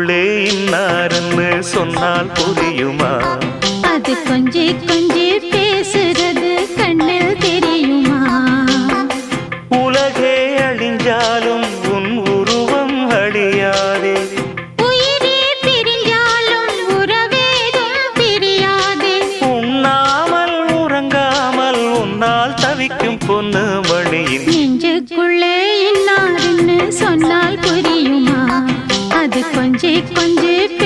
நெஞ்சுக்குள்ளே இன்னாருன்னு சொன்னால் புரியுமா? அது கொஞ்சி கொஞ்சி பேசுறது கண்ணில் தெரியுமா? உலகே அழிஞ்சாலும் உன் உருவம் அழியாதே, உயிரே பிரிஞ்சாலும் உறவேதும் பிரியாதே. உண்ணாமல் உறங்காமல் உன்னால் தவிக்கும் பொண்ணு மணியின் நெஞ்சுக்குள்ளே இன்னாருன்னு சொன்னால் புரியுமா? அது கொஞ்சி